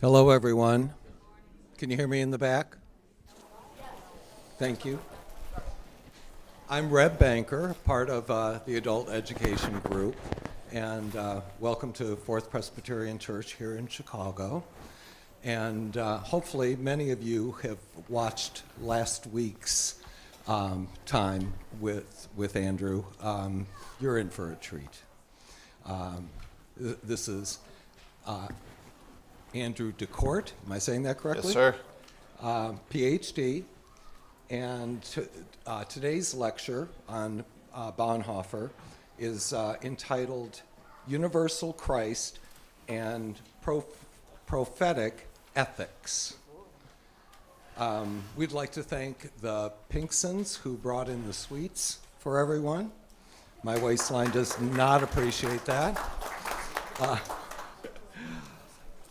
Hello, everyone. Can you hear me in the back? Thank you. I'm Reb Banker, part of the Adult Education Group, and welcome to Fourth Presbyterian Church here in Chicago. And hopefully many of you have watched last week's time with Andrew. You're in for a treat. This is Andrew DeCort, am I saying that correctly? Yes, sir. PhD, and today's lecture on Bonhoeffer is entitled Universal Christ and Prophetic Ethics. We'd like to thank the Pinksons who brought in the sweets for everyone. My waistline does not appreciate that.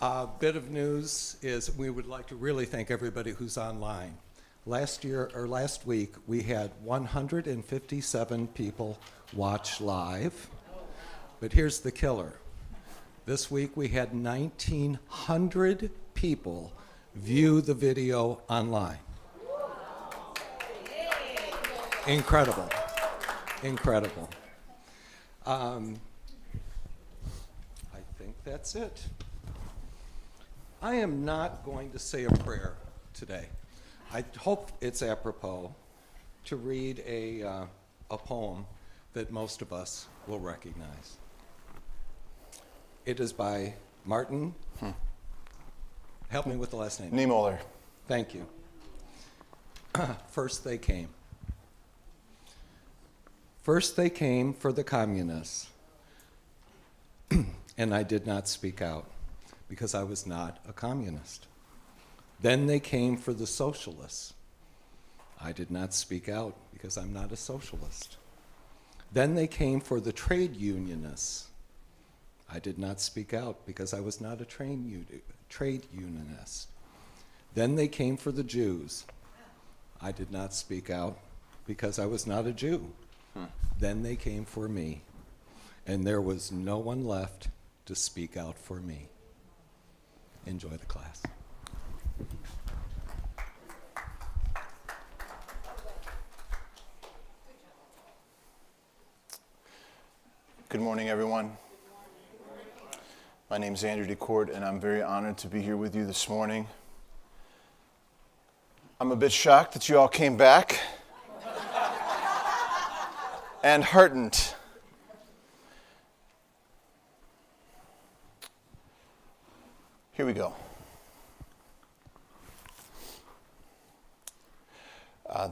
A bit of news is we would like to really thank everybody who's online. Last week, we had 157 people watch live, but here's the killer. This week, we had 1,900 people view the video online. Incredible, incredible. I think that's it. I am not going to say a prayer today. I hope it's apropos to read a poem that most of us will recognize. It is by Martin. Help me with the last name. Niemöller. Thank you. First they came. First they came for the communists, and I did not speak out, because I was not a communist. Then they came for the socialists. I did not speak out because I'm not a socialist. Then they came for the trade unionists. I did not speak out because I was not a trade unionist. Then they came for the Jews. I did not speak out because I was not a Jew. Then they came for me, and there was no one left to speak out for me. Enjoy the class. Good morning, everyone. My name is Andrew DeCort, and I'm very honored to be here with you this morning. I'm a bit shocked that you all came back and heartened. Here we go.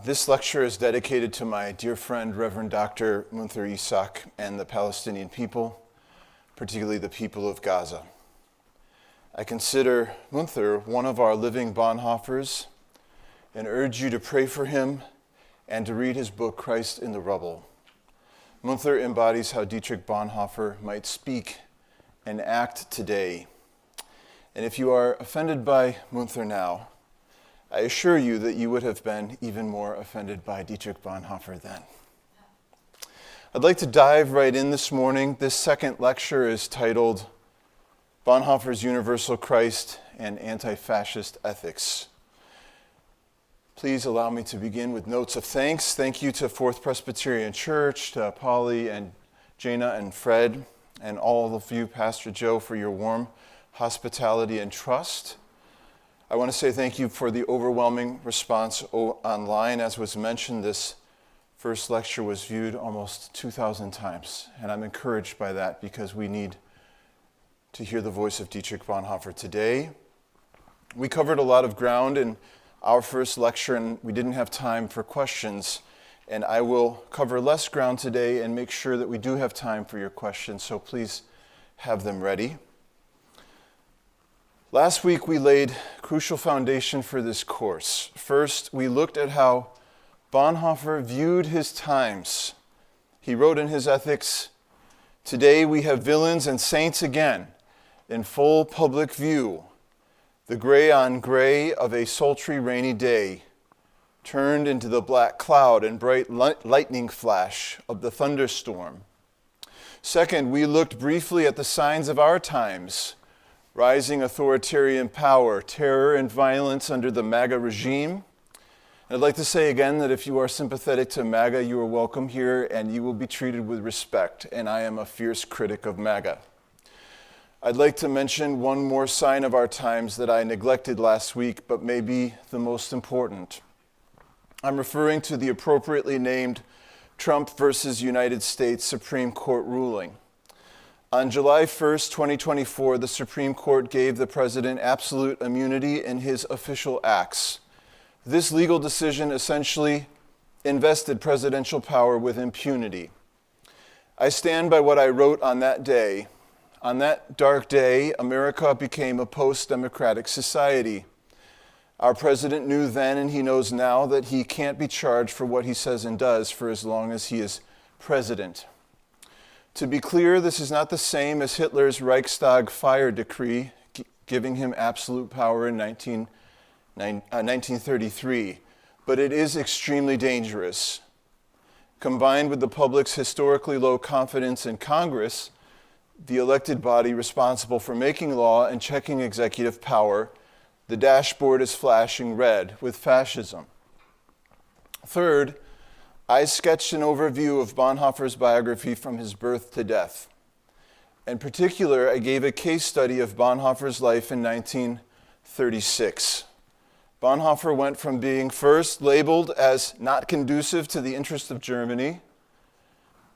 This lecture is dedicated to my dear friend, Reverend Dr. Munther Isaac, and the Palestinian people, particularly the people of Gaza. I consider Munther one of our living Bonhoeffers and urge you to pray for him and to read his book, Christ in the Rubble. Munther embodies how Dietrich Bonhoeffer might speak and act today. And if you are offended by Munther now, I assure you that you would have been even more offended by Dietrich Bonhoeffer then. I'd like to dive right in this morning. This second lecture is titled Bonhoeffer's Universal Christ and Anti-Fascist Ethics. Please allow me to begin with notes of thanks. Thank you to Fourth Presbyterian Church, to Polly and Jana and Fred, and all of you, Pastor Joe, for your warm hospitality and trust. I want to say thank you for the overwhelming response online. As was mentioned, this first lecture was viewed almost 2,000 times, and I'm encouraged by that because we need to hear the voice of Dietrich Bonhoeffer today. We covered a lot of ground in our first lecture, and we didn't have time for questions, and I will cover less ground today and make sure that we do have time for your questions, so please have them ready. Last week, we laid crucial foundation for this course. First, we looked at how Bonhoeffer viewed his times. He wrote in his Ethics, "Today we have villains and saints again in full public view. The gray on gray of a sultry rainy day turned into the black cloud and bright lightning flash of the thunderstorm. Second, we looked briefly at the signs of our times, rising authoritarian power, terror and violence under the MAGA regime. And I'd like to say again that if you are sympathetic to MAGA, you are welcome here and you will be treated with respect, and I am a fierce critic of MAGA. I'd like to mention one more sign of our times that I neglected last week, but may be the most important. I'm referring to the appropriately named Trump versus United States Supreme Court ruling. On July 1st, 2024, the Supreme Court gave the president absolute immunity in his official acts. This legal decision essentially invested presidential power with impunity. I stand by what I wrote on that day. On that dark day, America became a post-democratic society. Our president knew then, and he knows now, that he can't be charged for what he says and does for as long as he is president. To be clear, this is not the same as Hitler's Reichstag fire decree, giving him absolute power in 1933, but it is extremely dangerous. Combined with the public's historically low confidence in Congress, the elected body responsible for making law and checking executive power, the dashboard is flashing red with fascism. Third, I sketched an overview of Bonhoeffer's biography from his birth to death. In particular, I gave a case study of Bonhoeffer's life in 1936. Bonhoeffer went from being first labeled as not conducive to the interest of Germany,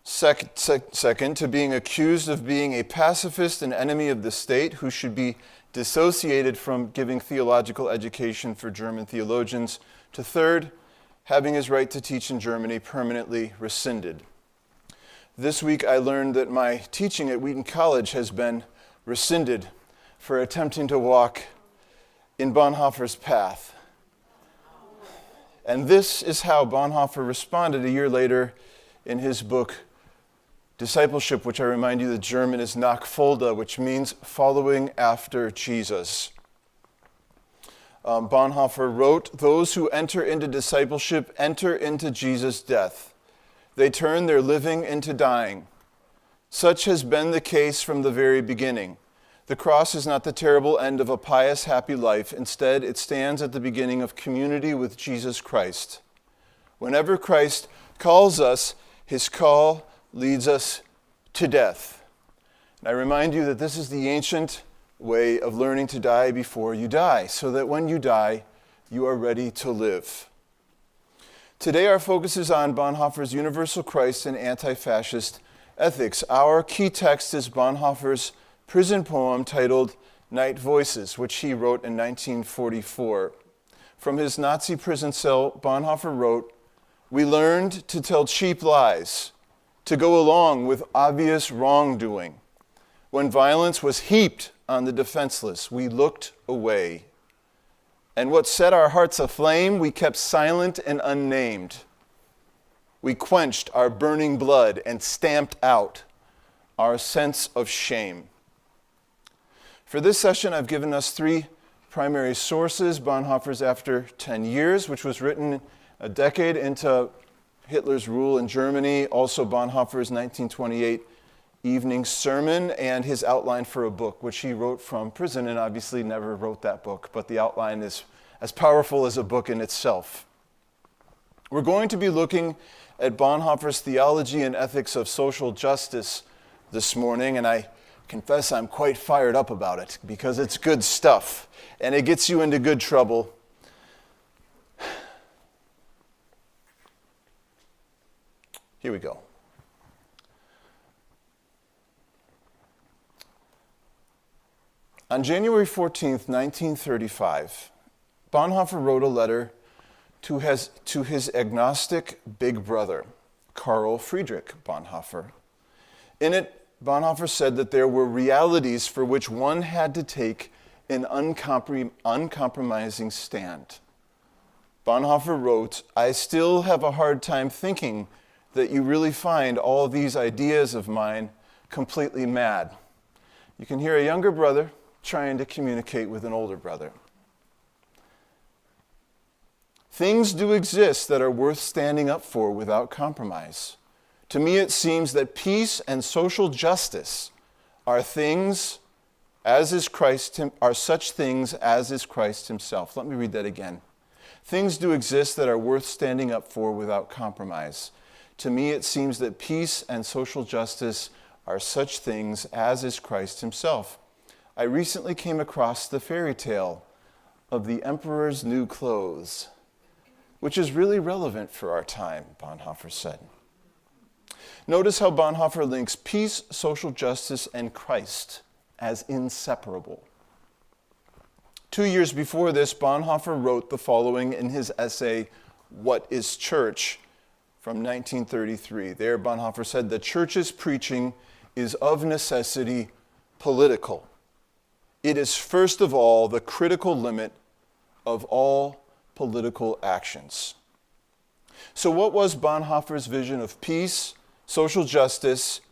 second, to being accused of being a pacifist and enemy of the state who should be dissociated from giving theological education for German theologians, to third, having his right to teach in Germany permanently rescinded. This week I learned that my teaching at Wheaton College has been rescinded for attempting to walk in Bonhoeffer's path. And this is how Bonhoeffer responded a year later in his book, Discipleship, which I remind you the German is Nachfolge, which means following after Jesus. Bonhoeffer wrote, "Those who enter into discipleship enter into Jesus' death. They turn their living into dying. Such has been the case from the very beginning. The cross is not the terrible end of a pious, happy life. Instead, it stands at the beginning of community with Jesus Christ. Whenever Christ calls us, his call leads us to death." And I remind you that this is the ancient way of learning to die before you die, so that when you die, you are ready to live. Today our focus is on Bonhoeffer's universal Christ and anti-fascist ethics. Our key text is Bonhoeffer's prison poem titled Night Voices, which he wrote in 1944. From his Nazi prison cell, Bonhoeffer wrote, "We learned to tell cheap lies, to go along with obvious wrongdoing. When violence was heaped on the defenseless, we looked away. And what set our hearts aflame, we kept silent and unnamed. We quenched our burning blood and stamped out our sense of shame." For this session, I've given us three primary sources: Bonhoeffer's After 10 Years, which was written a decade into Hitler's rule in Germany, also Bonhoeffer's 1928 evening sermon, and his outline for a book, which he wrote from prison, and obviously never wrote that book, but the outline is as powerful as a book in itself. We're going to be looking at Bonhoeffer's theology and ethics of social justice this morning, and I confess I'm quite fired up about it, because it's good stuff, and it gets you into good trouble. Here we go. On January 14th, 1935, Bonhoeffer wrote a letter to his agnostic big brother, Karl Friedrich Bonhoeffer. In it, Bonhoeffer said that there were realities for which one had to take an uncompromising stand. Bonhoeffer wrote, "I still have a hard time thinking that you really find all these ideas of mine completely mad." You can hear a younger brother trying to communicate with an older brother. "Things do exist that are worth standing up for without compromise. To me, it seems that peace and social justice are things are such things as is Christ himself. Let me read that again. Things do exist that are worth standing up for without compromise. To me, it seems that peace and social justice are such things as is Christ himself. I recently came across the fairy tale of the emperor's new clothes, which is really relevant for our time, Bonhoeffer said. Notice how Bonhoeffer links peace, social justice, and Christ as inseparable. 2 years before this, Bonhoeffer wrote the following in his essay, What is Church? From 1933. There, Bonhoeffer said, the church's preaching is of necessity political. It is first of all the critical limit of all political actions. So what was Bonhoeffer's vision of peace, social justice,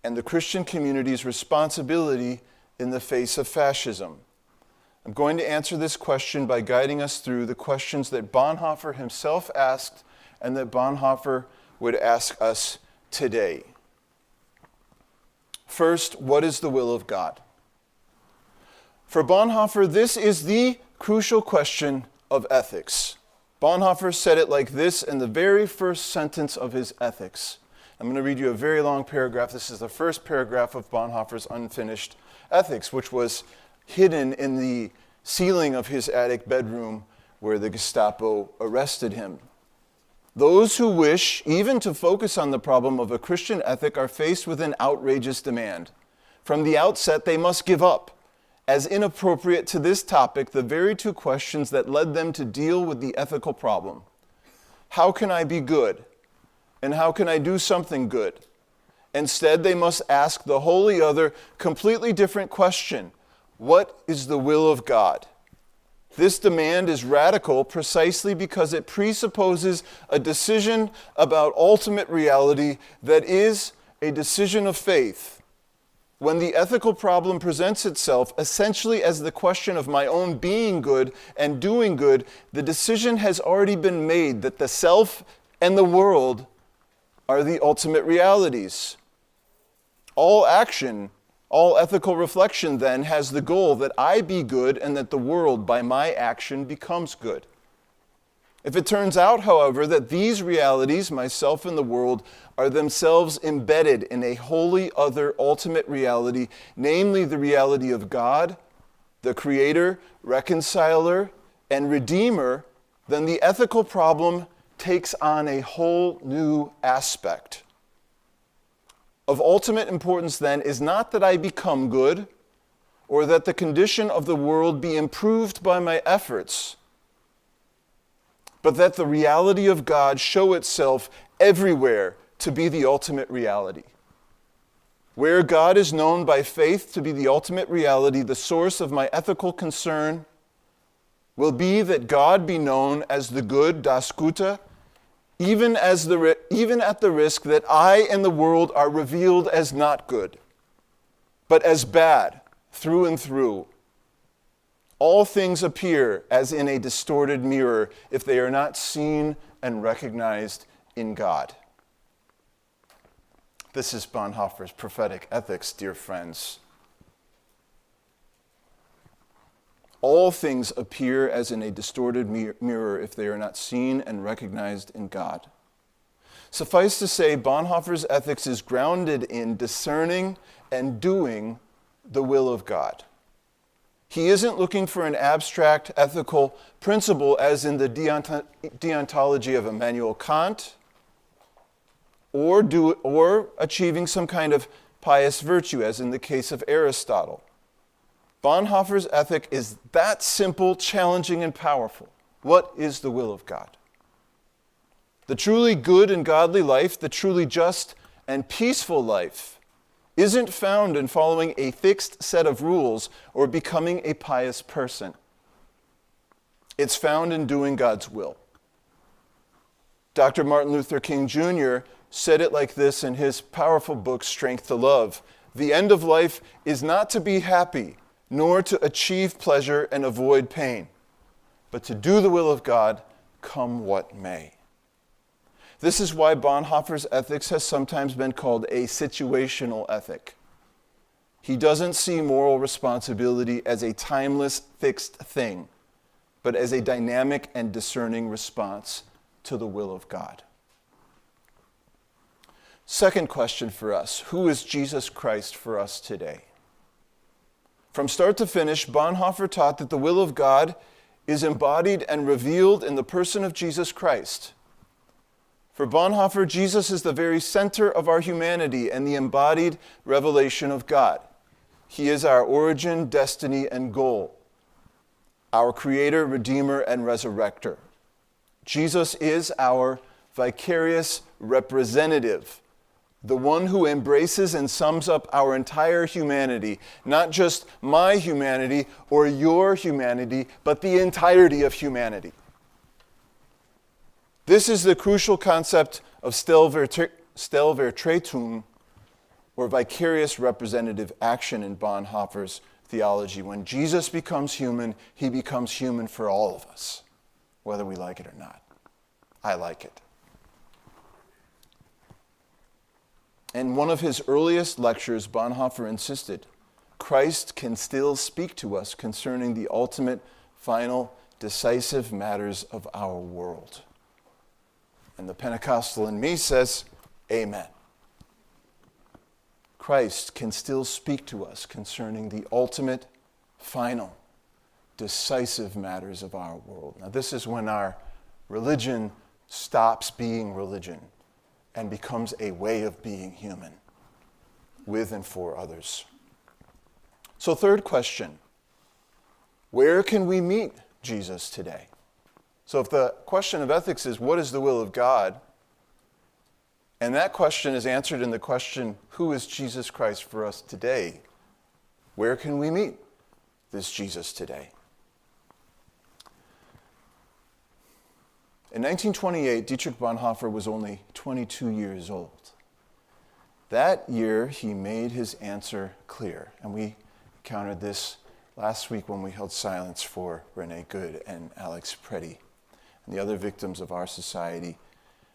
and the Christian community's responsibility in the face of fascism? I'm going to answer this question by guiding us through the questions that Bonhoeffer himself asked and that Bonhoeffer would ask us today. First, what is the will of God? For Bonhoeffer, this is the crucial question of ethics. Bonhoeffer said it like this in the very first sentence of his Ethics. I'm going to read you a very long paragraph. This is the first paragraph of Bonhoeffer's unfinished Ethics, which was hidden in the ceiling of his attic bedroom where the Gestapo arrested him. Those who wish even to focus on the problem of a Christian ethic are faced with an outrageous demand. From the outset, they must give up, as inappropriate to this topic, the very two questions that led them to deal with the ethical problem. How can I be good? And how can I do something good? Instead, they must ask the wholly other, completely different question. What is the will of God? This demand is radical precisely because it presupposes a decision about ultimate reality that is a decision of faith. When the ethical problem presents itself essentially as the question of my own being good and doing good, the decision has already been made that the self and the world are the ultimate realities. All action, all ethical reflection then has the goal that I be good and that the world by my action becomes good. If it turns out, however, that these realities, myself and the world, are themselves embedded in a wholly other ultimate reality, namely the reality of God, the Creator, Reconciler, and Redeemer, then the ethical problem takes on a whole new aspect. Of ultimate importance, then, is not that I become good or that the condition of the world be improved by my efforts, but that the reality of God show itself everywhere to be the ultimate reality. Where God is known by faith to be the ultimate reality, the source of my ethical concern will be that God be known as the good, das Gute, even at the risk that I and the world are revealed as not good, but as bad through and through. All things appear as in a distorted mirror if they are not seen and recognized in God. This is Bonhoeffer's prophetic ethics, dear friends. All things appear as in a distorted mirror if they are not seen and recognized in God. Suffice to say, Bonhoeffer's ethics is grounded in discerning and doing the will of God. He isn't looking for an abstract ethical principle as in the deontology of Immanuel Kant, or achieving some kind of pious virtue as in the case of Aristotle. Bonhoeffer's ethic is that simple, challenging, and powerful. What is the will of God? The truly good and godly life, the truly just and peaceful life, isn't found in following a fixed set of rules or becoming a pious person. It's found in doing God's will. Dr. Martin Luther King Jr. said it like this in his powerful book, Strength to Love. The end of life is not to be happy, nor to achieve pleasure and avoid pain, but to do the will of God, come what may. This is why Bonhoeffer's ethics has sometimes been called a situational ethic. He doesn't see moral responsibility as a timeless, fixed thing, but as a dynamic and discerning response to the will of God. Second question for us, who is Jesus Christ for us today? From start to finish, Bonhoeffer taught that the will of God is embodied and revealed in the person of Jesus Christ. For Bonhoeffer, Jesus is the very center of our humanity and the embodied revelation of God. He is our origin, destiny, and goal, our creator, redeemer, and resurrector. Jesus is our vicarious representative, the one who embraces and sums up our entire humanity, not just my humanity or your humanity, but the entirety of humanity. This is the crucial concept of Stellvertretung, or vicarious representative action in Bonhoeffer's theology. When Jesus becomes human, he becomes human for all of us, whether we like it or not. I like it. In one of his earliest lectures, Bonhoeffer insisted, Christ can still speak to us concerning the ultimate, final, decisive matters of our world. And the Pentecostal in me says, Amen. Christ can still speak to us concerning the ultimate, final, decisive matters of our world. Now, this is when our religion stops being religion and becomes a way of being human with and for others. So, third question, where can we meet Jesus today? So if the question of ethics is, what is the will of God? And that question is answered in the question, who is Jesus Christ for us today? Where can we meet this Jesus today? In 1928, Dietrich Bonhoeffer was only 22 years old. That year, he made his answer clear. And we encountered this last week when we held silence for Rene Good and Alex Preddy and the other victims of our society.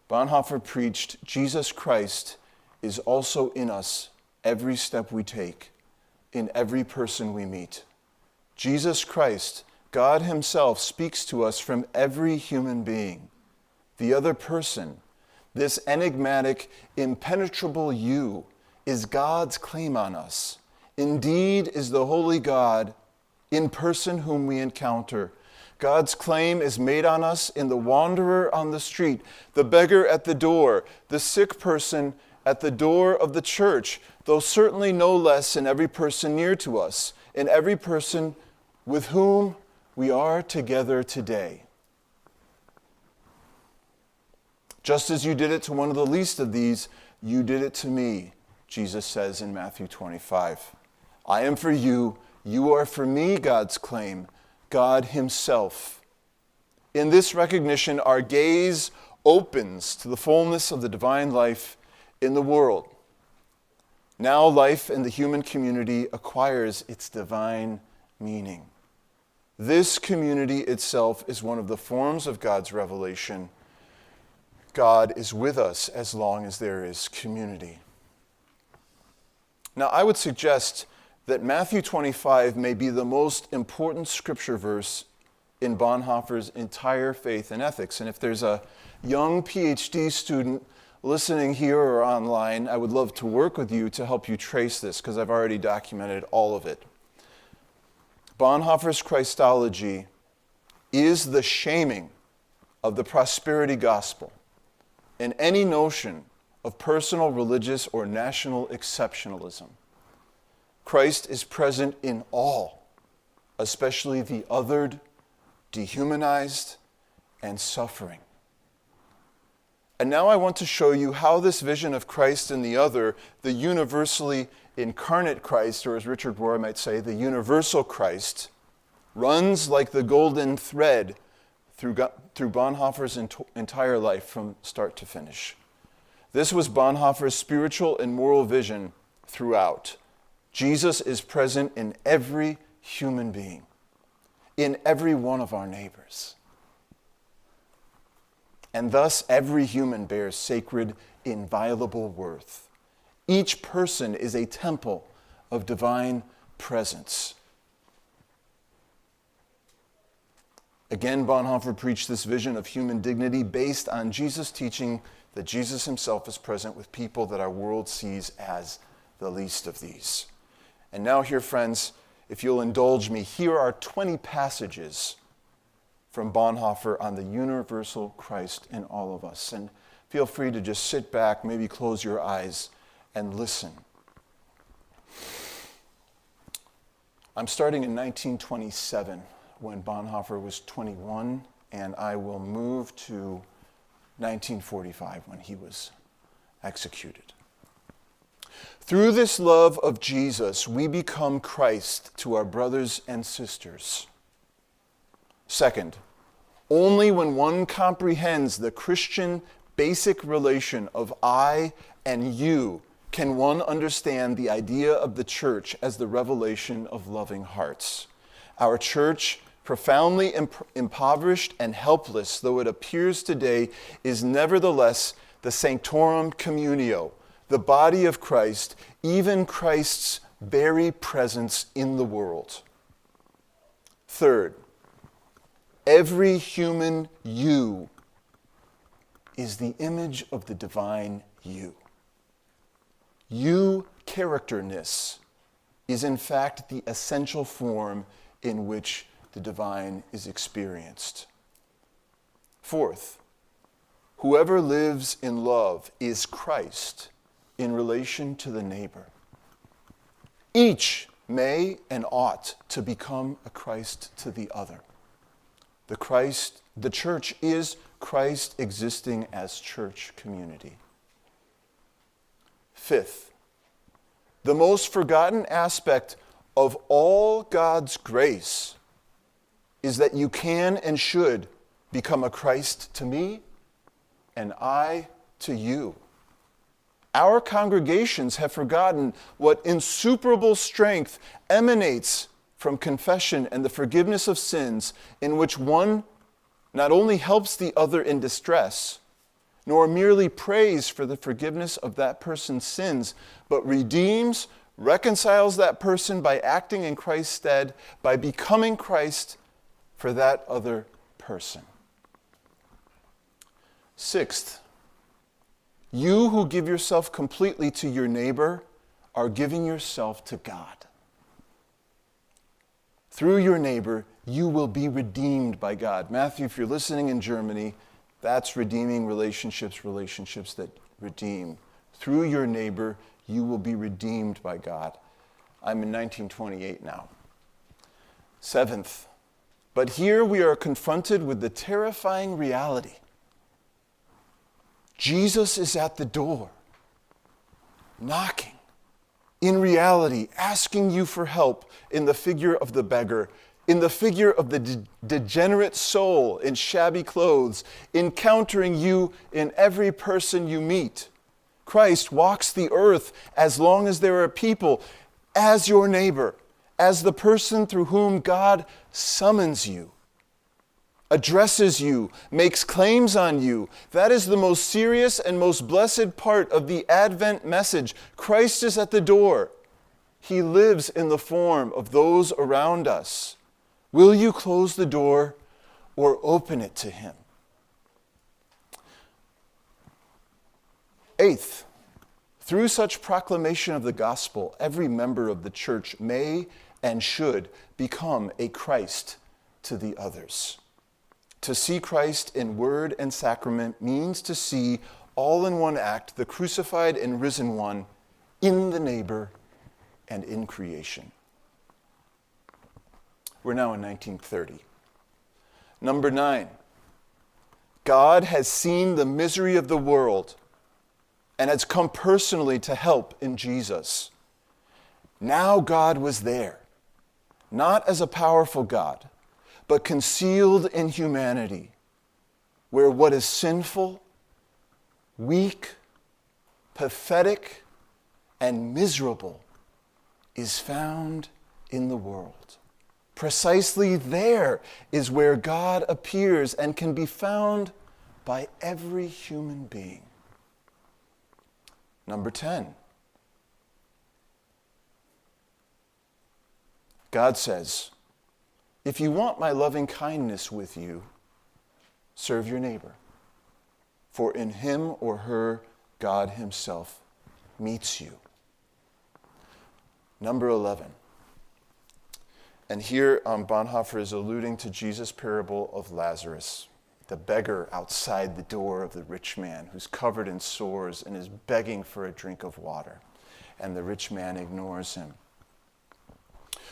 Bonhoeffer preached, Jesus Christ is also in us every step we take, in every person we meet. Jesus Christ, God himself, speaks to us from every human being. The other person, this enigmatic, impenetrable you, is God's claim on us. Indeed is the holy God in person whom we encounter. God's claim is made on us in the wanderer on the street, the beggar at the door, the sick person at the door of the church, though certainly no less in every person near to us, in every person with whom we are together today. Just as you did it to one of the least of these, you did it to me, Jesus says in Matthew 25. I am for you, you are for me, God's claim. God himself. In this recognition, our gaze opens to the fullness of the divine life in the world. Now life in the human community acquires its divine meaning. This community itself is one of the forms of God's revelation. God is with us as long as there is community. Now, I would suggest that Matthew 25 may be the most important scripture verse in Bonhoeffer's entire faith and ethics. And if there's a young PhD student listening here or online, I would love to work with you to help you trace this, because I've already documented all of it. Bonhoeffer's Christology is the shaming of the prosperity gospel and any notion of personal, religious, or national exceptionalism. Christ is present in all, especially the othered, dehumanized, and suffering. And now I want to show you how this vision of Christ and the other, the universally incarnate Christ, or as Richard Rohr might say, the universal Christ, runs like the golden thread through Bonhoeffer's entire life from start to finish. This was Bonhoeffer's spiritual and moral vision throughout. Jesus is present in every human being, in every one of our neighbors. And thus every human bears sacred, inviolable worth. Each person is a temple of divine presence. Again, Bonhoeffer preached this vision of human dignity based on Jesus' teaching that Jesus himself is present with people that our world sees as the least of these. And now here, friends, if you'll indulge me, here are 20 passages from Bonhoeffer on the universal Christ in all of us. And feel free to just sit back, maybe close your eyes, and listen. I'm starting in 1927, when Bonhoeffer was 21, and I will move to 1945, when he was executed. Through this love of Jesus, we become Christ to our brothers and sisters. Second, only when one comprehends the Christian basic relation of I and you can one understand the idea of the church as the revelation of loving hearts. Our church, profoundly impoverished and helpless though it appears today, is nevertheless the sanctorum communio, the body of Christ, even Christ's very presence in the world. Third, every human you is the image of the divine you. You characterness is in fact the essential form in which the divine is experienced. Fourth, whoever lives in love is Christ in relation to the neighbor. Each may and ought to become a Christ to the other. The church is Christ existing as church community. Fifth, the most forgotten aspect of all God's grace is that you can and should become a Christ to me and I to you. Our congregations have forgotten what insuperable strength emanates from confession and the forgiveness of sins, in which one not only helps the other in distress, nor merely prays for the forgiveness of that person's sins, but redeems, reconciles that person by acting in Christ's stead, by becoming Christ for that other person. Sixth, you who give yourself completely to your neighbor are giving yourself to God. Through your neighbor, you will be redeemed by God. Matthew, if you're listening in Germany, that's redeeming relationships that redeem. Through your neighbor, you will be redeemed by God. I'm in 1928 now. Seventh, but here we are confronted with the terrifying reality. Jesus is at the door, knocking. In reality, asking you for help in the figure of the beggar, in the figure of the degenerate soul in shabby clothes, encountering you in every person you meet. Christ walks the earth as long as there are people, as your neighbor, as the person through whom God summons you, addresses you, makes claims on you. That is the most serious and most blessed part of the Advent message. Christ is at the door. He lives in the form of those around us. Will you close the door or open it to him? Eighth, through such proclamation of the gospel, every member of the church may and should become a Christ to the others. To see Christ in word and sacrament means to see all in one act the crucified and risen one in the neighbor and in creation. We're now in 1930. Number 9, God has seen the misery of the world and has come personally to help in Jesus. Now God was there, not as a powerful God, but concealed in humanity, where what is sinful, weak, pathetic, and miserable is found in the world. Precisely there is where God appears and can be found by every human being. Number 10. God says, if you want my loving kindness with you, serve your neighbor. For in him or her, God himself meets you. Number 11. And here Bonhoeffer is alluding to Jesus' parable of Lazarus, the beggar outside the door of the rich man who's covered in sores and is begging for a drink of water. And the rich man ignores him.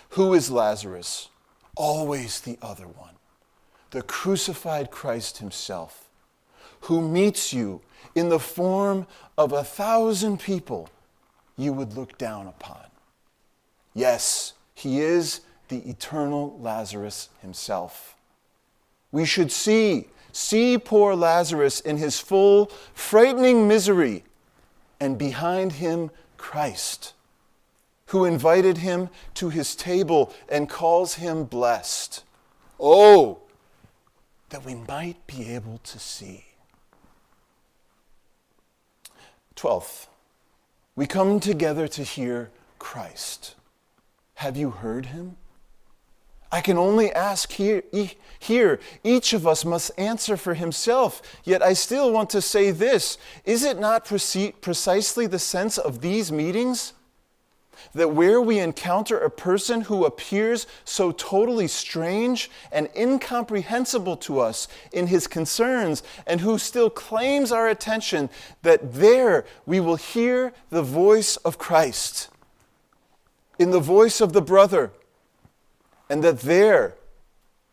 Who is Lazarus? Always the other one, the crucified Christ himself, who meets you in the form of 1,000 people you would look down upon. Yes, he is the eternal Lazarus himself. We should see poor Lazarus in his full, frightening misery, and behind him Christ, who invited him to his table and calls him blessed. Oh, that we might be able to see. 12th, we come together to hear Christ. Have you heard him? I can only ask here, each of us must answer for himself. Yet I still want to say this. Is it not precisely the sense of these meetings? That where we encounter a person who appears so totally strange and incomprehensible to us in his concerns and who still claims our attention, that there we will hear the voice of Christ, in the voice of the brother, and that there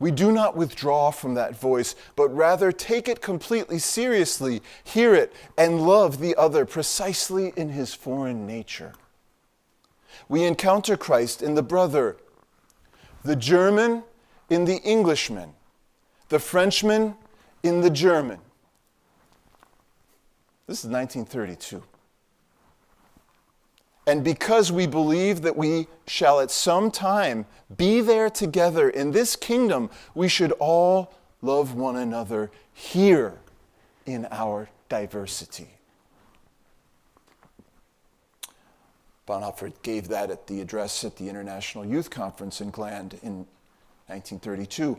we do not withdraw from that voice, but rather take it completely seriously, hear it, and love the other precisely in his foreign nature. We encounter Christ in the brother, the German in the Englishman, the Frenchman in the German. This is 1932. And because we believe that we shall at some time be there together in this kingdom, we should all love one another here in our diversity. Bonhoeffer gave that at the address at the International Youth Conference in Gland in 1932.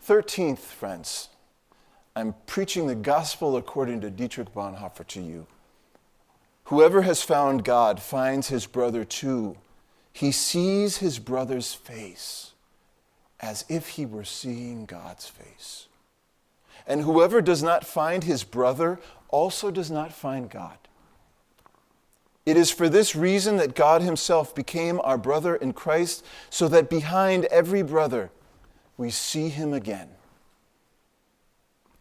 13th, friends, I'm preaching the gospel according to Dietrich Bonhoeffer to you. Whoever has found God finds his brother too. He sees his brother's face as if he were seeing God's face. And whoever does not find his brother also does not find God. It is for this reason that God himself became our brother in Christ, so that behind every brother we see him again.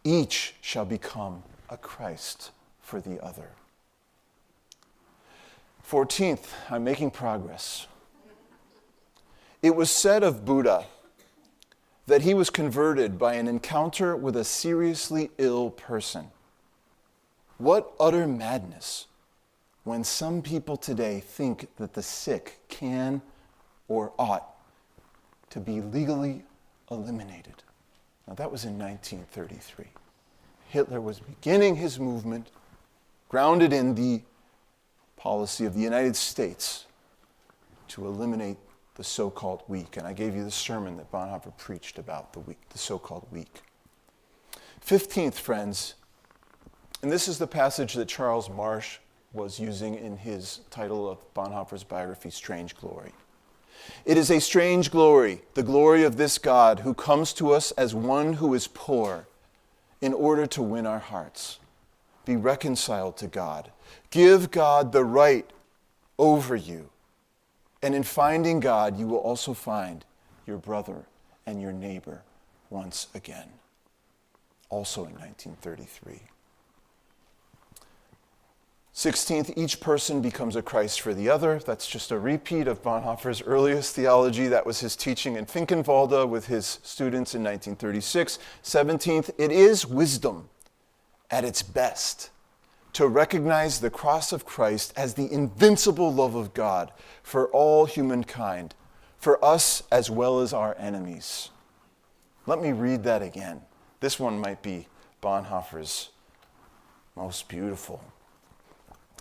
Each shall become a Christ for the other. 14th, I'm making progress. It was said of Buddha that he was converted by an encounter with a seriously ill person. What utter madness when some people today think that the sick can or ought to be legally eliminated. Now that was in 1933. Hitler was beginning his movement grounded in the policy of the United States to eliminate the so-called weak. And I gave you the sermon that Bonhoeffer preached about the weak, the so-called weak. 15th, friends, and this is the passage that Charles Marsh was using in his title of Bonhoeffer's biography, Strange Glory. It is a strange glory, the glory of this God who comes to us as one who is poor in order to win our hearts. Be reconciled to God. Give God the right over you. And in finding God, you will also find your brother and your neighbor once again. Also in 1933. 16th, each person becomes a Christ for the other. That's just a repeat of Bonhoeffer's earliest theology. That was his teaching in Finkenwalde with his students in 1936. 17th, it is wisdom at its best to recognize the cross of Christ as the invincible love of God for all humankind, for us as well as our enemies. Let me read that again. This one might be Bonhoeffer's most beautiful.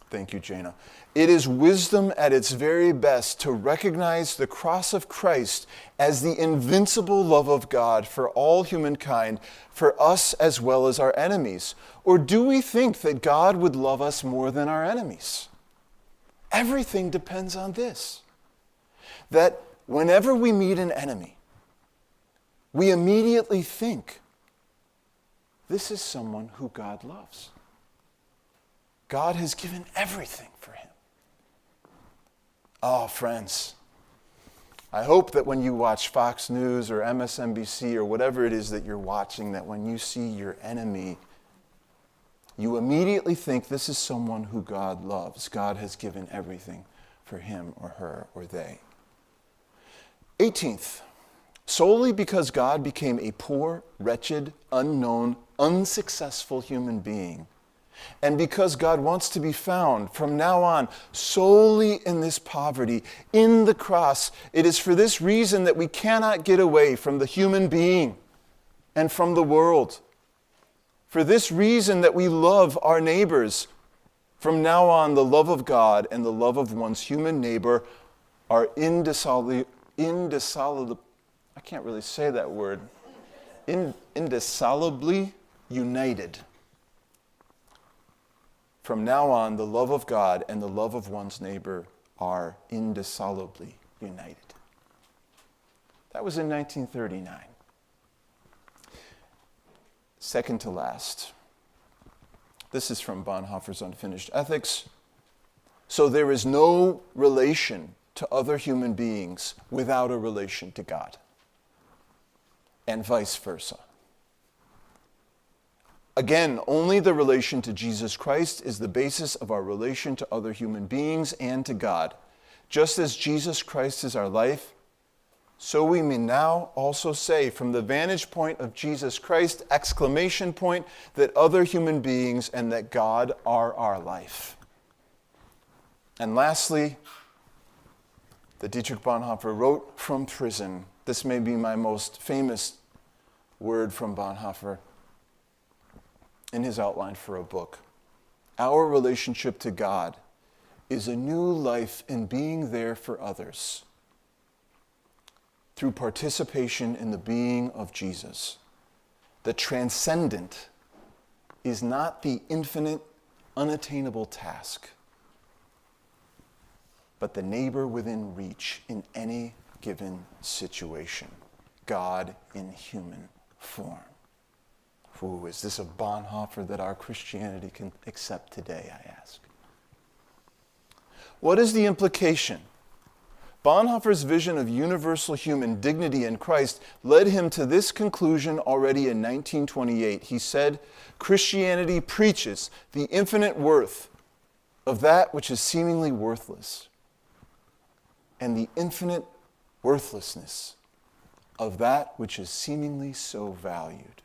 Thank you, Jana. It is wisdom at its very best to recognize the cross of Christ as the invincible love of God for all humankind, for us as well as our enemies. Or do we think that God would love us more than our enemies? Everything depends on this, that whenever we meet an enemy, we immediately think, this is someone who God loves. God has given everything for him. Oh, friends, I hope that when you watch Fox News or MSNBC or whatever it is that you're watching, that when you see your enemy, you immediately think this is someone who God loves. God has given everything for him or her or they. 18th, solely because God became a poor, wretched, unknown, unsuccessful human being, and because God wants to be found from now on solely in this poverty, in the cross, it is for this reason that we cannot get away from the human being and from the world. For this reason that we love our neighbors. From now on, the love of God and the love of one's human neighbor are indissolubly, I can't really say that word, indissolubly united. From now on, the love of God and the love of one's neighbor are indissolubly united. That was in 1939. Second to last. This is from Bonhoeffer's Unfinished Ethics. So there is no relation to other human beings without a relation to God, and vice versa. Again, only the relation to Jesus Christ is the basis of our relation to other human beings and to God. Just as Jesus Christ is our life, so we may now also say, from the vantage point of Jesus Christ, exclamation point, that other human beings and that God are our life. And lastly, that Dietrich Bonhoeffer wrote from prison. This may be my most famous word from Bonhoeffer in his outline for a book. Our relationship to God is a new life in being there for others through participation in the being of Jesus. The transcendent is not the infinite, unattainable task, but the neighbor within reach in any given situation. God in human form. Ooh, is this a Bonhoeffer that our Christianity can accept today, I ask? What is the implication? Bonhoeffer's vision of universal human dignity in Christ led him to this conclusion already in 1928. He said, Christianity preaches the infinite worth of that which is seemingly worthless, and the infinite worthlessness of that which is seemingly so valued.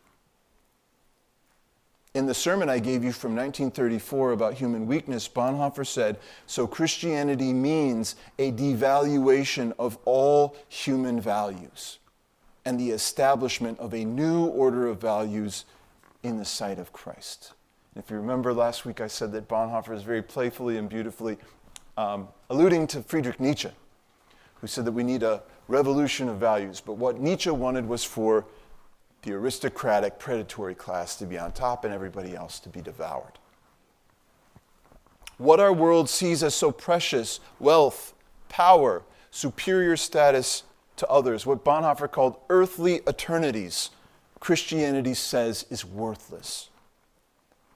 In the sermon I gave you from 1934 about human weakness, Bonhoeffer said, so Christianity means a devaluation of all human values and the establishment of a new order of values in the sight of Christ. And if you remember last week I said that Bonhoeffer is very playfully and beautifully alluding to Friedrich Nietzsche, who said that we need a revolution of values. But what Nietzsche wanted was for the aristocratic, predatory class to be on top and everybody else to be devoured. What our world sees as so precious, wealth, power, superior status to others, what Bonhoeffer called earthly eternities, Christianity says is worthless.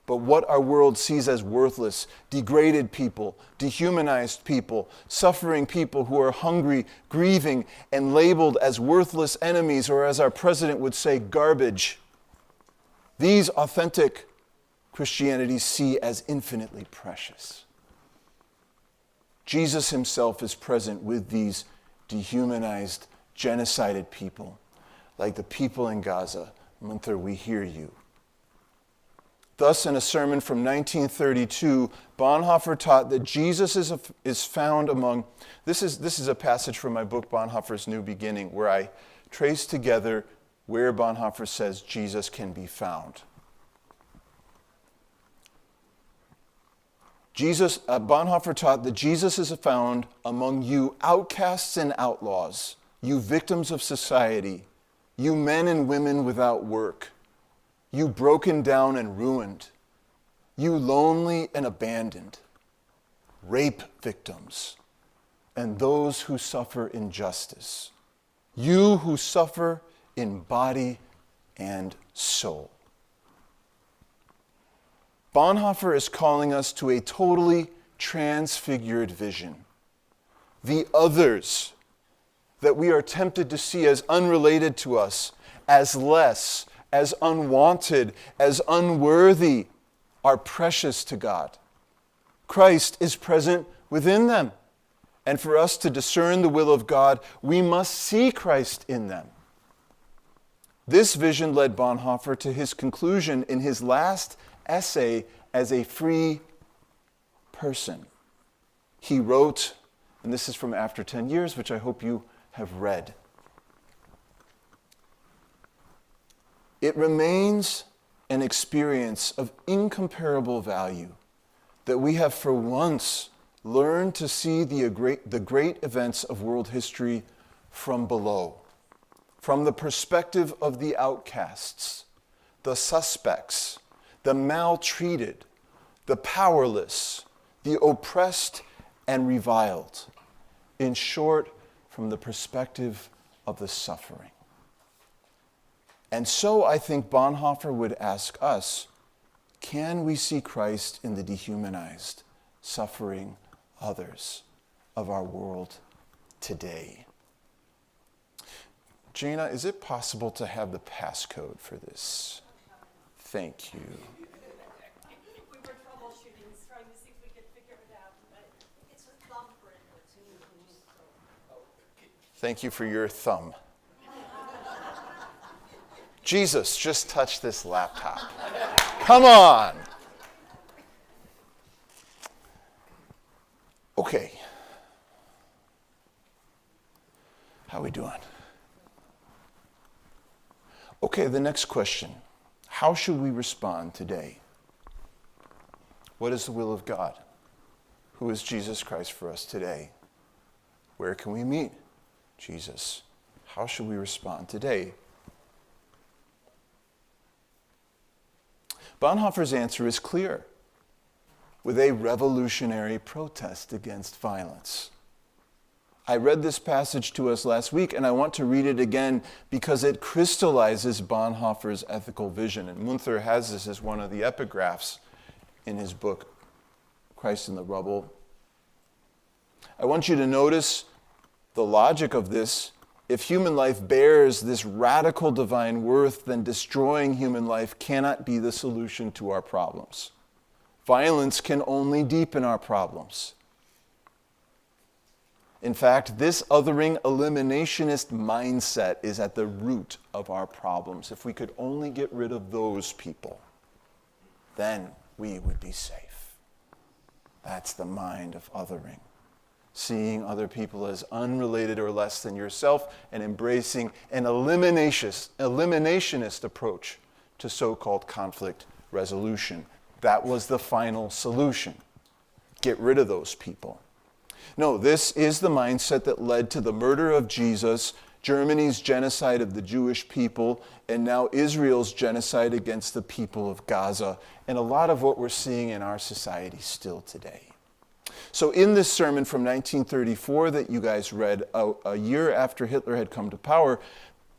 But what our world sees as worthless, degraded people, dehumanized people, suffering people who are hungry, grieving, and labeled as worthless enemies, or as our president would say, garbage, these authentic Christianities see as infinitely precious. Jesus himself is present with these dehumanized, genocided people, like the people in Gaza. Gunther, we hear you. Thus, in a sermon from 1932, Bonhoeffer taught that Jesus is found among, this is a passage from my book, Bonhoeffer's New Beginning, where I trace together where Bonhoeffer says Jesus can be found. Bonhoeffer taught that Jesus is found among you outcasts and outlaws, you victims of society, you men and women without work, you broken down and ruined, you lonely and abandoned, rape victims, and those who suffer injustice, you who suffer in body and soul. Bonhoeffer is calling us to a totally transfigured vision. The others that we are tempted to see as unrelated to us, as less, as unwanted, as unworthy, are precious to God. Christ is present within them. And for us to discern the will of God, we must see Christ in them. This vision led Bonhoeffer to his conclusion in his last essay as a free person. He wrote, and this is from After 10 Years, which I hope you have read. It remains an experience of incomparable value that we have for once learned to see the great events of world history from below, from the perspective of the outcasts, the suspects, the maltreated, the powerless, the oppressed and reviled. In short, from the perspective of the suffering. And so I think Bonhoeffer would ask us, can we see Christ in the dehumanized, suffering others of our world today? Jana, is it possible to have the passcode for this? Thank you. We were troubleshooting, trying to see if we could figure it out, but it's a thumbprint. Thank you for your thumb. Jesus, just touch this laptop. Come on. Okay. How are we doing? Okay, the next question. How should we respond today? What is the will of God? Who is Jesus Christ for us today? Where can we meet Jesus? How should we respond today? Bonhoeffer's answer is clear, with a revolutionary protest against violence. I read this passage to us last week, and I want to read it again because it crystallizes Bonhoeffer's ethical vision. And Munther has this as one of the epigraphs in his book, Christ in the Rubble. I want you to notice the logic of this. If human life bears this radical divine worth, then destroying human life cannot be the solution to our problems. Violence can only deepen our problems. In fact, this othering eliminationist mindset is at the root of our problems. If we could only get rid of those people, then we would be safe. That's the mind of othering. Seeing other people as unrelated or less than yourself and embracing an eliminationist approach to so-called conflict resolution. That was the final solution. Get rid of those people. No, this is the mindset that led to the murder of Jesus, Germany's genocide of the Jewish people, and now Israel's genocide against the people of Gaza, and a lot of what we're seeing in our society still today. So in this sermon from 1934 that you guys read, a year after Hitler had come to power,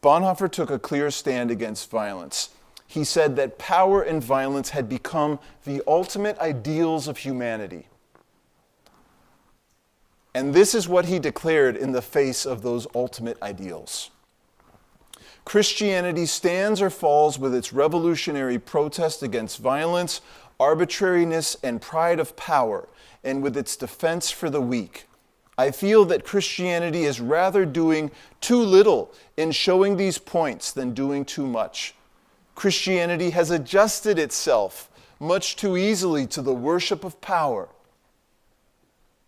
Bonhoeffer took a clear stand against violence. He said that power and violence had become the ultimate ideals of humanity. And this is what he declared in the face of those ultimate ideals. Christianity stands or falls with its revolutionary protest against violence, arbitrariness, and pride of power, and with its defense for the weak. I feel that Christianity is rather doing too little in showing these points than doing too much. Christianity has adjusted itself much too easily to the worship of power.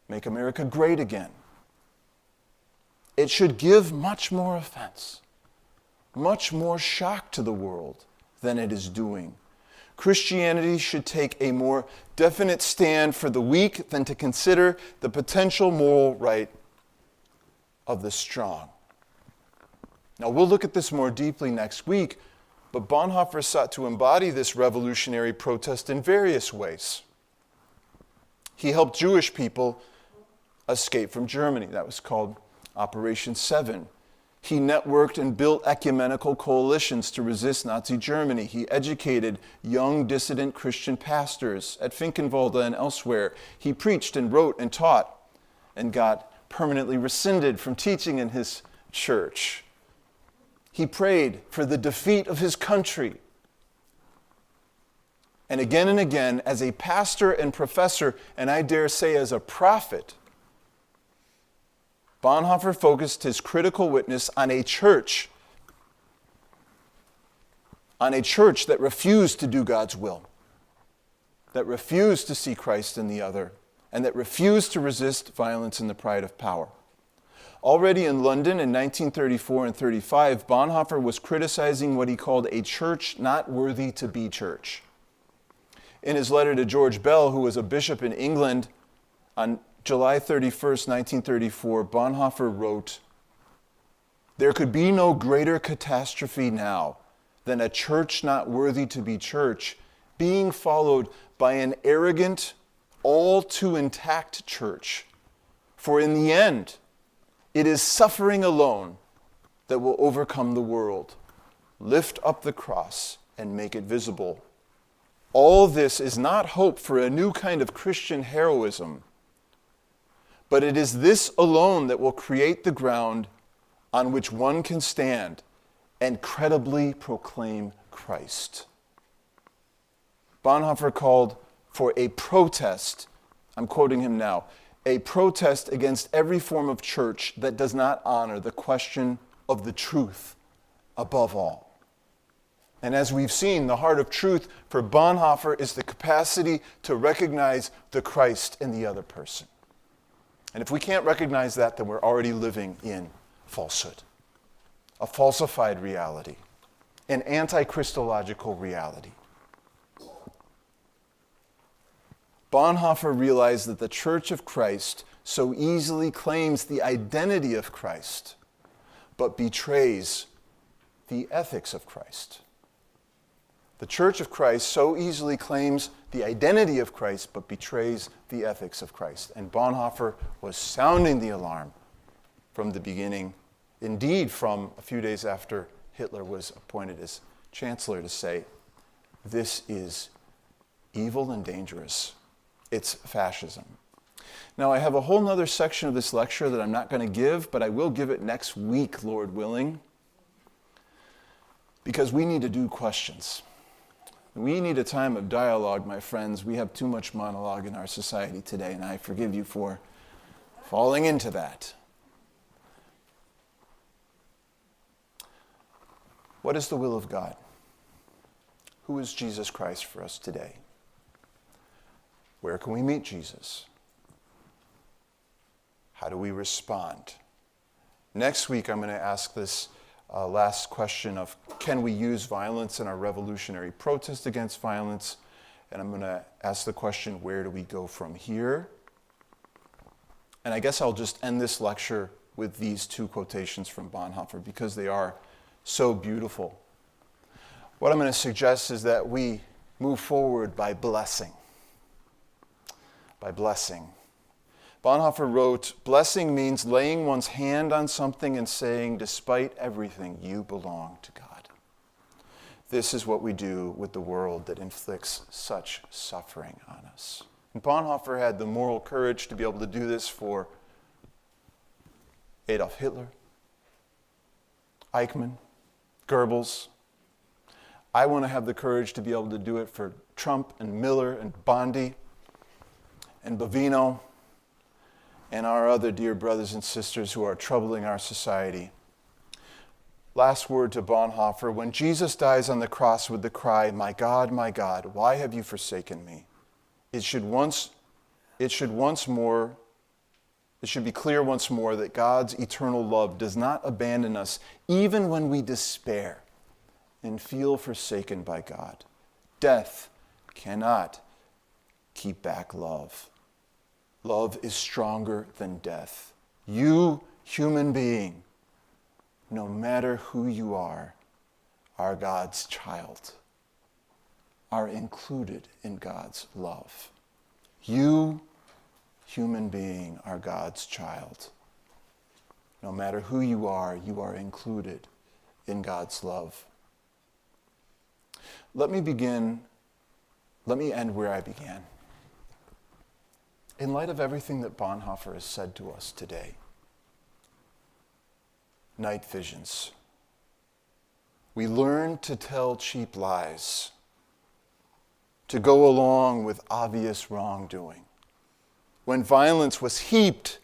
Make America great again. It should give much more offense, much more shock to the world than it is doing. Christianity should take a more definite stand for the weak than to consider the potential moral right of the strong. Now, we'll look at this more deeply next week, but Bonhoeffer sought to embody this revolutionary protest in various ways. He helped Jewish people escape from Germany. That was called Operation 7. He networked and built ecumenical coalitions to resist Nazi Germany. He educated young dissident Christian pastors at Finkenwalde and elsewhere. He preached and wrote and taught and got permanently rescinded from teaching in his church. He prayed for the defeat of his country. And again, as a pastor and professor, and I dare say as a prophet, Bonhoeffer focused his critical witness on a church that refused to do God's will, that refused to see Christ in the other, and that refused to resist violence and the pride of power. Already in London in 1934 and 35, Bonhoeffer was criticizing what he called a church not worthy to be church. In his letter to George Bell, who was a bishop in England, on July 31st, 1934, Bonhoeffer wrote, "There could be no greater catastrophe now than a church not worthy to be church being followed by an arrogant, all too intact church. For in the end, it is suffering alone that will overcome the world, lift up the cross, and make it visible. All this is not hope for a new kind of Christian heroism, but it is this alone that will create the ground on which one can stand and credibly proclaim Christ." Bonhoeffer called for a protest, I'm quoting him now, a protest against every form of church that does not honor the question of the truth above all. And as we've seen, the heart of truth for Bonhoeffer is the capacity to recognize the Christ in the other person. And if we can't recognize that, then we're already living in falsehood, a falsified reality, an anti-Christological reality. Bonhoeffer realized that the Church of Christ so easily claims the identity of Christ, but betrays the ethics of Christ. The Church of Christ so easily claims the identity of Christ, but betrays the ethics of Christ. And Bonhoeffer was sounding the alarm from the beginning, indeed from a few days after Hitler was appointed as chancellor, to say, this is evil and dangerous. It's fascism. Now, I have a whole other section of this lecture that I'm not going to give, but I will give it next week, Lord willing, because we need to do questions. We need a time of dialogue, my friends. We have too much monologue in our society today, and I forgive you for falling into that. What is the will of God? Who is Jesus Christ for us today? Where can we meet Jesus? How do we respond? Next week, I'm going to ask this last question of, can we use violence in our revolutionary protest against violence? And I'm going to ask the question, where do we go from here? And I guess I'll just end this lecture with these two quotations from Bonhoeffer because they are so beautiful. What I'm going to suggest is that we move forward by blessing. By blessing. Bonhoeffer wrote, "Blessing means laying one's hand on something and saying, despite everything, you belong to God." This is what we do with the world that inflicts such suffering on us. And Bonhoeffer had the moral courage to be able to do this for Adolf Hitler, Eichmann, Goebbels. I want to have the courage to be able to do it for Trump and Miller and Bondi and Bovino and our other dear brothers and sisters who are troubling our society. Last word to Bonhoeffer: when Jesus dies on the cross with the cry, my God, why have you forsaken me?" It should be clear once more that God's eternal love does not abandon us even when we despair and feel forsaken by God. Death cannot keep back love. Love is stronger than death. You, human being, no matter who you are God's child, are included in God's love. You, human being, are God's child. No matter who you are included in God's love. Let me end where I began. In light of everything that Bonhoeffer has said to us today, night visions. We learn to tell cheap lies, to go along with obvious wrongdoing. When violence was heaped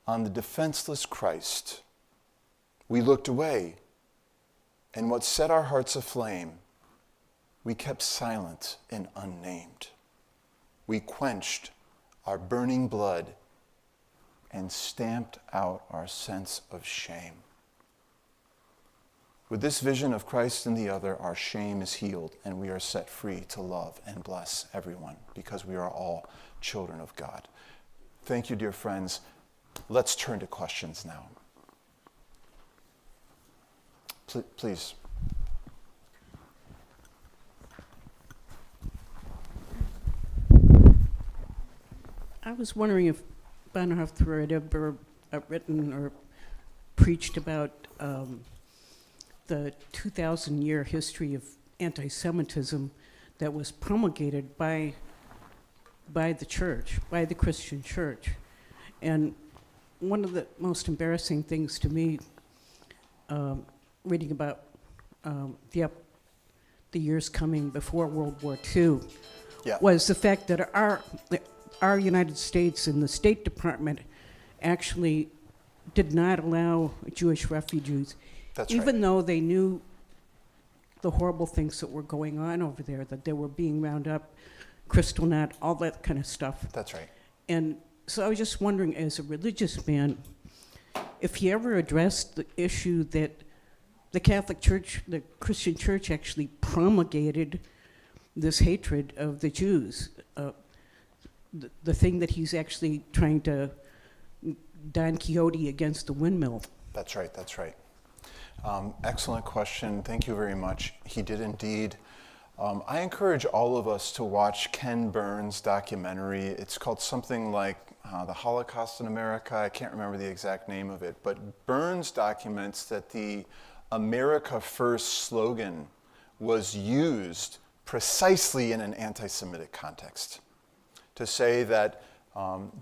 on the defenseless Christ, we looked away, and what set our hearts aflame, we kept silent and unnamed. We quenched our burning blood and stamped out our sense of shame. With this vision of Christ and the other, our shame is healed, and we are set free to love and bless everyone, because we are all children of God. Thank you, dear friends. Let's turn to questions now. Please. I was wondering if Bonhoeffer had ever written or preached about the 2,000-year history of anti-Semitism that was promulgated by the church, by the Christian church. And one of the most embarrassing things to me, reading about the years coming before World War II, was the fact that our United States and the State Department actually did not allow Jewish refugees, even though they knew the horrible things that were going on over there, that they were being rounded up, Kristallnacht, all that kind of stuff. That's right. And so I was just wondering, as a religious man, if he ever addressed the issue that the Catholic Church, the Christian Church, actually promulgated this hatred of the Jews, the thing that he's actually trying to Don Quixote against the windmill. That's right. Excellent question. Thank you very much. He did indeed. I encourage all of us to watch Ken Burns' documentary. It's called something like The Holocaust in America. I can't remember the exact name of it, but Burns documents that the America First slogan was used precisely in an anti-Semitic context, to say that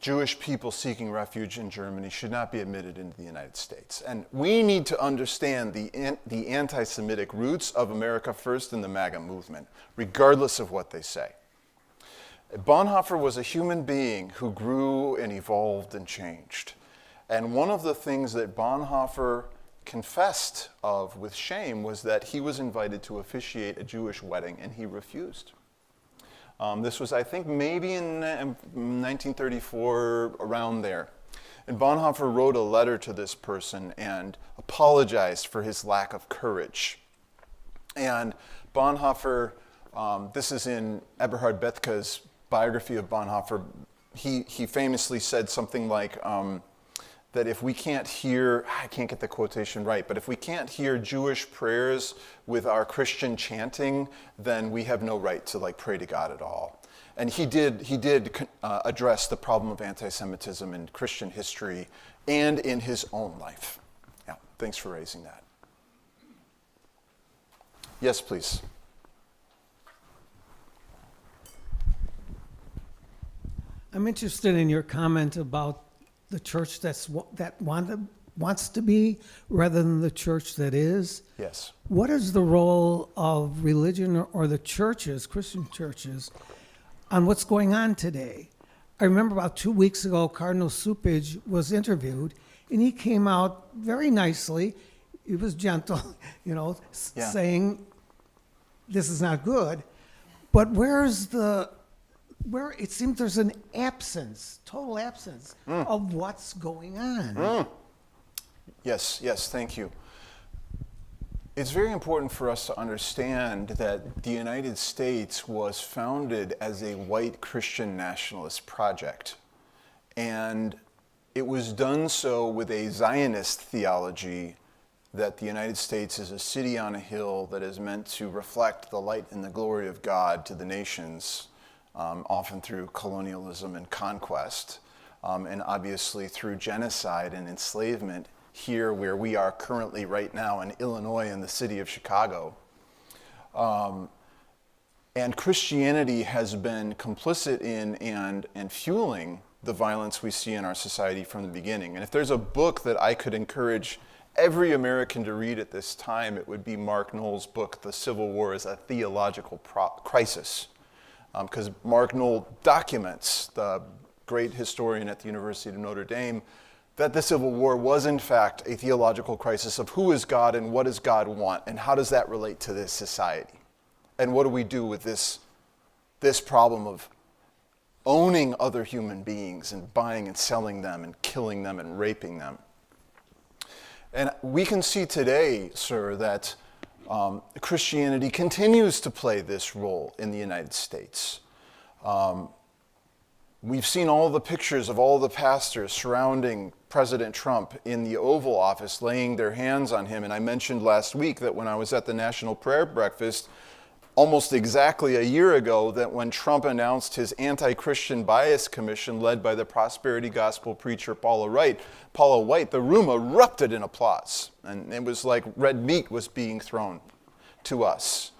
Jewish people seeking refuge in Germany should not be admitted into the United States. And we need to understand the anti-Semitic roots of America First and the MAGA movement, regardless of what they say. Bonhoeffer was a human being who grew and evolved and changed. And one of the things that Bonhoeffer confessed of with shame was that he was invited to officiate a Jewish wedding, and he refused. This was, I think, maybe in 1934, around there. And Bonhoeffer wrote a letter to this person and apologized for his lack of courage. And Bonhoeffer, this is in Eberhard Bethke's biography of Bonhoeffer, he famously said something like that if we can't hear, I can't get the quotation right, but if we can't hear Jewish prayers with our Christian chanting, then we have no right to pray to God at all. And he did address the problem of anti-Semitism in Christian history and in his own life. Yeah, thanks for raising that. Yes, please. I'm interested in your comment about the church that wants to be rather than the church that is. Yes. What is the role of religion or the churches, Christian churches, on what's going on today? I remember about 2 weeks ago, Cardinal Supage was interviewed, and he came out very nicely. He was gentle, saying this is not good. But where it seems there's an absence, total absence of what's going on. Yes, thank you. It's very important for us to understand that the United States was founded as a white Christian nationalist project. And it was done so with a Zionist theology that the United States is a city on a hill that is meant to reflect the light and the glory of God to the nations, often through colonialism and conquest, and obviously through genocide and enslavement here where we are currently right now in Illinois in the city of Chicago. And Christianity has been complicit in and fueling the violence we see in our society from the beginning. And if there's a book that I could encourage every American to read at this time, it would be Mark Knoll's book, The Civil War is a Theological Crisis. Because Mark Knoll documents, the great historian at the University of Notre Dame, that the Civil War was in fact a theological crisis of who is God and what does God want and how does that relate to this society? And what do we do with this problem of owning other human beings and buying and selling them and killing them and raping them? And we can see today, sir, that Christianity continues to play this role in the United States. We've seen all the pictures of all the pastors surrounding President Trump in the Oval Office, laying their hands on him. And I mentioned last week that when I was at the National Prayer Breakfast, almost exactly a year ago, that when Trump announced his anti-Christian bias commission led by the prosperity gospel preacher Paula White, the room erupted in applause. And it was like red meat was being thrown to us.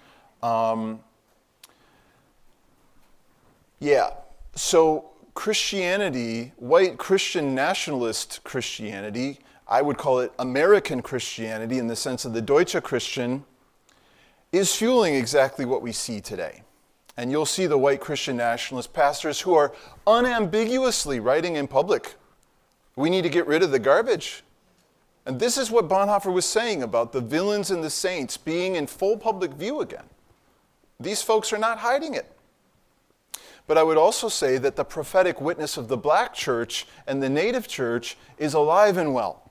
So Christianity, white Christian nationalist Christianity, I would call it American Christianity in the sense of the Deutsche Christian, is fueling exactly what we see today. And you'll see the white Christian nationalist pastors who are unambiguously writing in public, we need to get rid of the garbage. And this is what Bonhoeffer was saying about the villains and the saints being in full public view again. These folks are not hiding it. But I would also say that the prophetic witness of the black church and the native church is alive and well.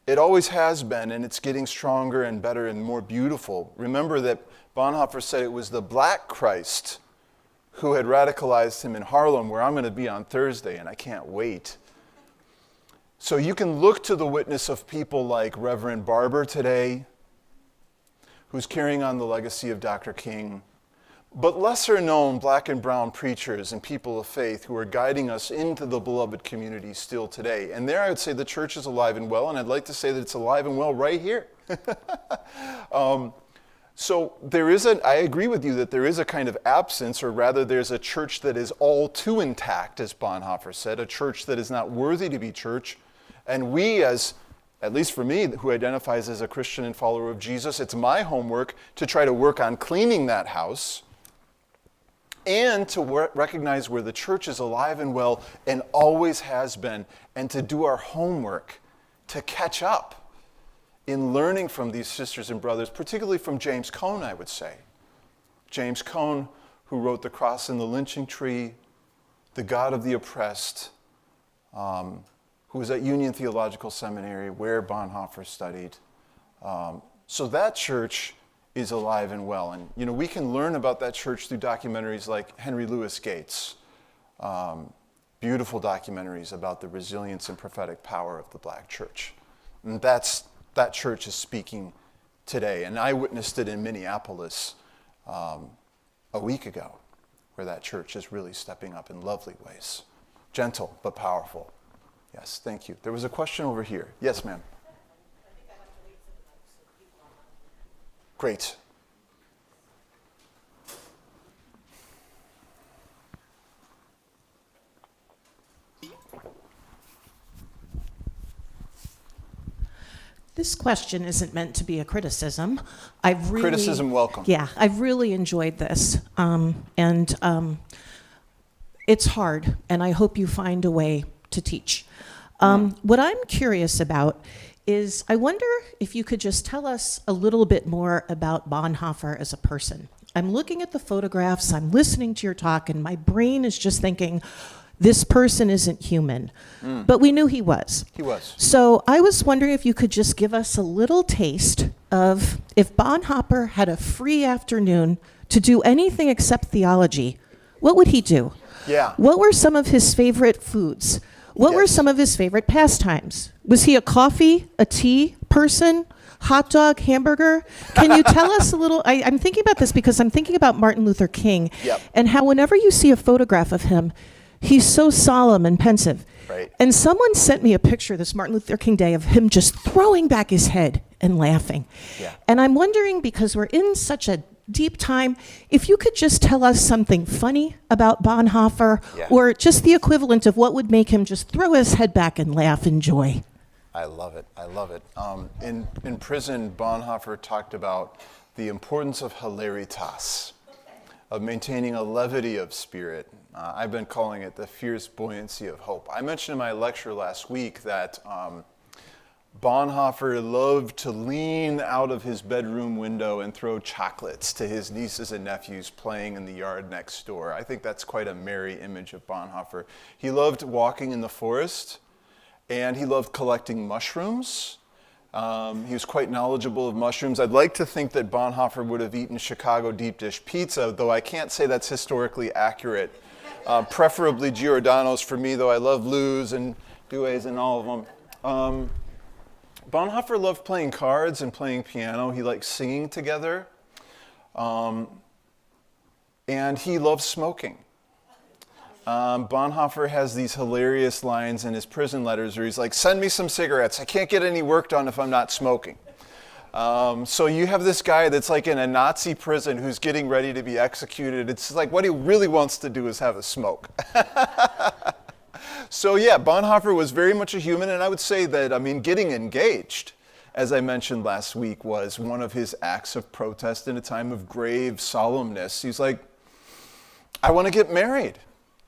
It always has been, and it's getting stronger and better and more beautiful. Remember that Bonhoeffer said it was the black Christ who had radicalized him in Harlem, where I'm going to be on Thursday, and I can't wait. So you can look to the witness of people like Reverend Barber today, who's carrying on the legacy of Dr. King, but lesser known black and brown preachers and people of faith who are guiding us into the beloved community still today. And there I would say the church is alive and well, and I'd like to say that it's alive and well right here. So I agree with you that there is a kind of absence, or rather there's a church that is all too intact, as Bonhoeffer said, a church that is not worthy to be church. And we, as at least for me, who identifies as a Christian and follower of Jesus, it's my homework to try to work on cleaning that house and to recognize where the church is alive and well and always has been, and to do our homework to catch up in learning from these sisters and brothers, particularly from James Cone, I would say. James Cone, who wrote The Cross and the Lynching Tree, The God of the Oppressed, who was at Union Theological Seminary, where Bonhoeffer studied. So that church is alive and well. And we can learn about that church through documentaries like Henry Louis Gates, beautiful documentaries about the resilience and prophetic power of the black church. And that church is speaking today. And I witnessed it in Minneapolis a week ago, where that church is really stepping up in lovely ways. Gentle, but powerful. Yes, thank you. There was a question over here. Yes, ma'am. Great. This question isn't meant to be a criticism. Criticism welcome. Yeah, I've really enjoyed this. It's hard, and I hope you find a way to teach. What I'm curious about is, I wonder if you could just tell us a little bit more about Bonhoeffer as a person. I'm looking at the photographs, I'm listening to your talk, and my brain is just thinking, this person isn't human. But we knew he was. He was. So I was wondering if you could just give us a little taste of if Bonhoeffer had a free afternoon to do anything except theology, what would he do? Yeah. What were some of his favorite foods? What were Yes. some of his favorite pastimes? Was he a coffee, a tea person, hot dog, hamburger? Can you tell us a little? I'm thinking about this because I'm thinking about Martin Luther King Yep. and how whenever you see a photograph of him, he's so solemn and pensive. Right. And someone sent me a picture this Martin Luther King Day of him just throwing back his head and laughing. Yeah. And I'm wondering, because we're in such a deep time, if you could just tell us something funny about Bonhoeffer, Yeah. or just the equivalent of what would make him just throw his head back and laugh in joy. I love it. I love it. In prison, Bonhoeffer talked about the importance of hilaritas, of maintaining a levity of spirit. I've been calling it the fierce buoyancy of hope. I mentioned in my lecture last week that Bonhoeffer loved to lean out of his bedroom window and throw chocolates to his nieces and nephews playing in the yard next door. I think that's quite a merry image of Bonhoeffer. He loved walking in the forest, and he loved collecting mushrooms. He was quite knowledgeable of mushrooms. I'd like to think that Bonhoeffer would have eaten Chicago deep dish pizza, though I can't say that's historically accurate. Preferably Giordano's for me, though I love Lou's and Douai's and all of them. Bonhoeffer loved playing cards and playing piano. He liked singing together. And he loved smoking. Bonhoeffer has these hilarious lines in his prison letters where he's like, "Send me some cigarettes. I can't get any work done if I'm not smoking." So you have this guy that's like in a Nazi prison who's getting ready to be executed. It's like what he really wants to do is have a smoke. So yeah, Bonhoeffer was very much a human, and I would say that, getting engaged, as I mentioned last week, was one of his acts of protest in a time of grave solemnness. He's like, I want to get married.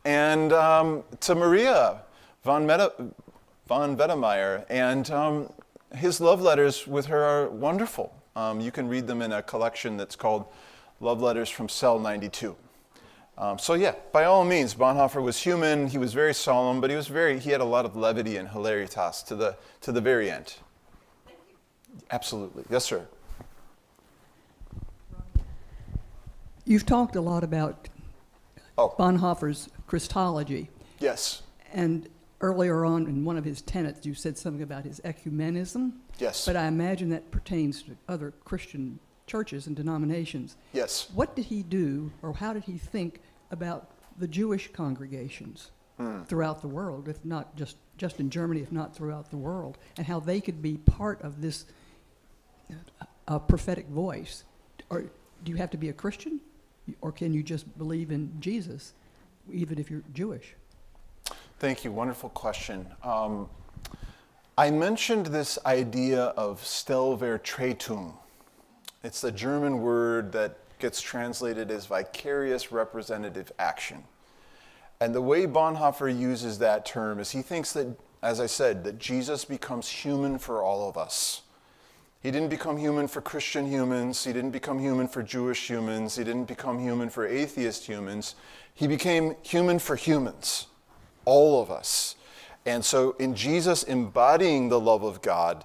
And to Maria von Wedemeyer, and his love letters with her are wonderful. You can read them in a collection that's called Love Letters from Cell 92. So yeah, by all means, Bonhoeffer was human. He was very solemn, but he had a lot of levity and hilaritas to the very end. Absolutely, yes, sir. You've talked a lot about Oh, Bonhoeffer's Christology, yes, and earlier on in one of his tenets, you said something about his ecumenism. yes, But I imagine that pertains to other Christian churches and denominations. yes. What did he do, or how did he think about the Jewish congregations throughout the world, if not just in Germany, if not throughout the world, and how they could be part of this prophetic voice? Or do you have to be a Christian, or can you just believe in Jesus, even if you're Jewish? Thank you. Wonderful question. I mentioned this idea of Stellvertretung. It's the German word that gets translated as vicarious representative action. And the way Bonhoeffer uses that term is he thinks that, as I said, that Jesus becomes human for all of us. He didn't become human for Christian humans. He didn't become human for Jewish humans. He didn't become human for atheist humans. He became human for humans, all of us. And so in Jesus embodying the love of God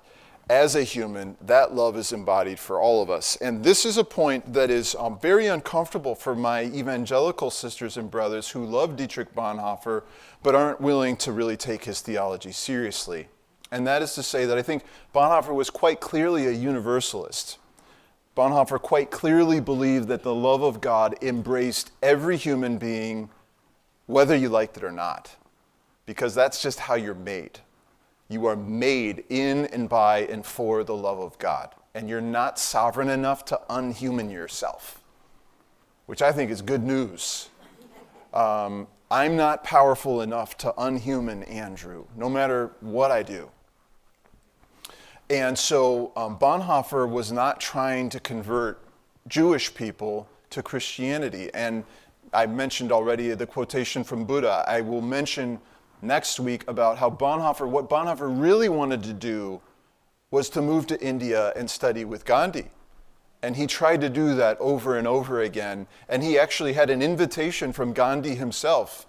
as a human, that love is embodied for all of us. And this is a point that is very uncomfortable for my evangelical sisters and brothers who love Dietrich Bonhoeffer, but aren't willing to really take his theology seriously. And that is to say that I think Bonhoeffer was quite clearly a universalist. Bonhoeffer quite clearly believed that the love of God embraced every human being, whether you liked it or not, because that's just how you're made. You are made in and by and for the love of God, and you're not sovereign enough to unhuman yourself, which I think is good news. I'm not powerful enough to unhuman Andrew, no matter what I do. And so Bonhoeffer was not trying to convert Jewish people to Christianity. And I mentioned already the quotation from Buddha. I will mention next week about how what Bonhoeffer really wanted to do was to move to India and study with Gandhi. And he tried to do that over and over again. And he actually had an invitation from Gandhi himself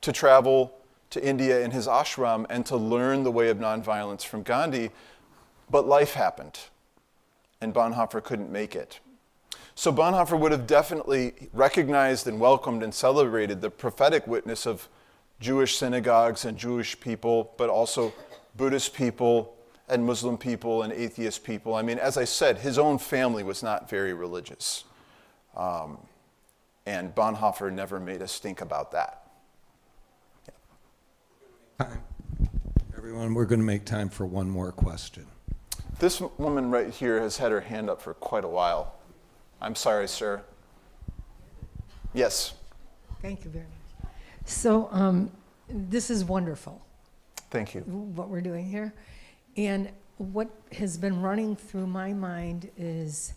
to travel to India in his ashram and to learn the way of nonviolence from Gandhi, but life happened, and Bonhoeffer couldn't make it. So Bonhoeffer would have definitely recognized and welcomed and celebrated the prophetic witness of Jewish synagogues and Jewish people, but also Buddhist people and Muslim people and atheist people. I mean, as I said, his own family was not very religious. And Bonhoeffer never made a stink about that. Time. Everyone, we're going to make time for one more question. This woman right here has had her hand up for quite a while. I'm sorry, sir. Yes. Thank you very much. So this is wonderful, Thank you. what we're doing here. And what has been running through my mind is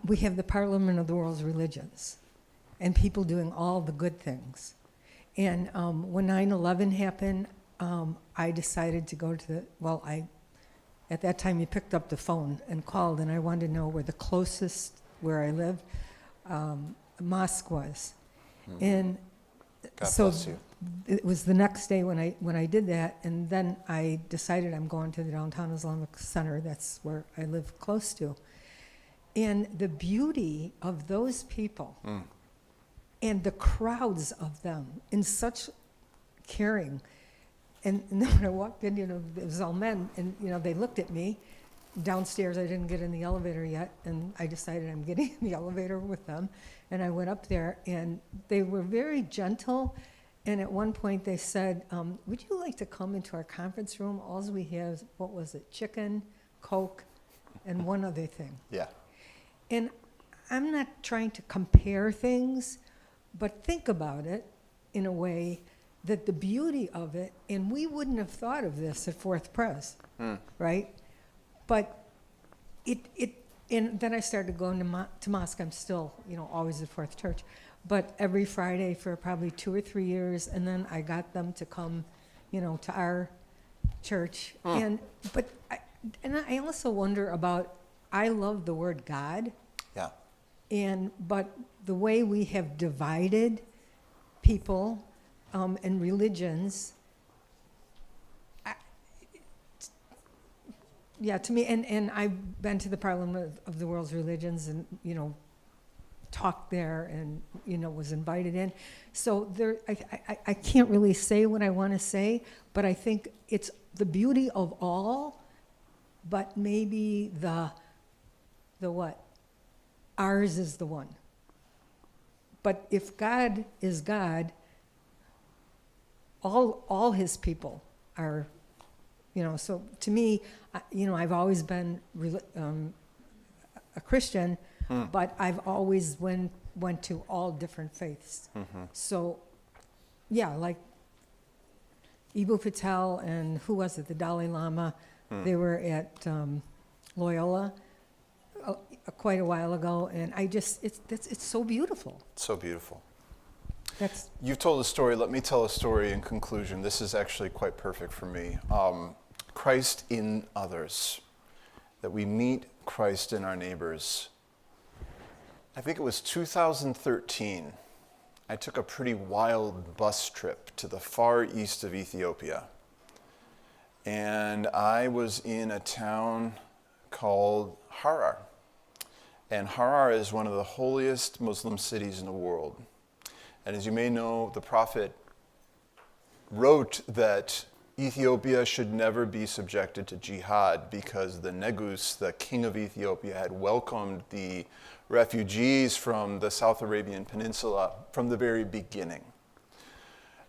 we have the Parliament of the World's Religions and people doing all the good things. And when 9/11 happened, I decided to go to the, at that time you picked up the phone and called, and I wanted to know where the closest, where I lived, mosque was. And God so bless you. it was the next day when I did that, and then I decided I'm going to the Downtown Islamic Center. That's where I live close to. And the beauty of those people and the crowds of them in such caring. And then when I walked in, it was all men, and they looked at me. Downstairs, I didn't get in the elevator yet, and I decided I'm getting in the elevator with them. And I went up there, and they were very gentle. And at one point, they said, would you like to come into our conference room? All we have, what was it, chicken, Coke, and one other thing. Yeah. And I'm not trying to compare things, but think about it in a way that the beauty of it, and we wouldn't have thought of this at Fourth Pres, right? But and then I started going to mosque. I'm still, always at Fourth Church, but every Friday for probably 2 or 3 years, and then I got them to come, to our church. But I also wonder about, I love the word God. Yeah. But the way we have divided people and religions, to me, and I've been to the Parliament of the World's Religions and, talked there and, was invited in. So there, I can't really say what I want to say, but I think it's the beauty of all, but maybe the what? Ours is the one. But if God is God, all his people are, so to me, I've always been a Christian, but I've always went to all different faiths. So, like Ibu Patel and who was it, the Dalai Lama, they were at Loyola quite a while ago, and it's so beautiful. So beautiful. That's You've told a story. Let me tell a story in conclusion. This is actually quite perfect for me. Christ in others, that we meet Christ in our neighbors. I think it was 2013. I took a pretty wild bus trip to the far east of Ethiopia. And I was in a town called Harar. And Harar is one of the holiest Muslim cities in the world. And as you may know, the prophet wrote that Ethiopia should never be subjected to jihad because the Negus, the king of Ethiopia, had welcomed the refugees from the South Arabian Peninsula from the very beginning.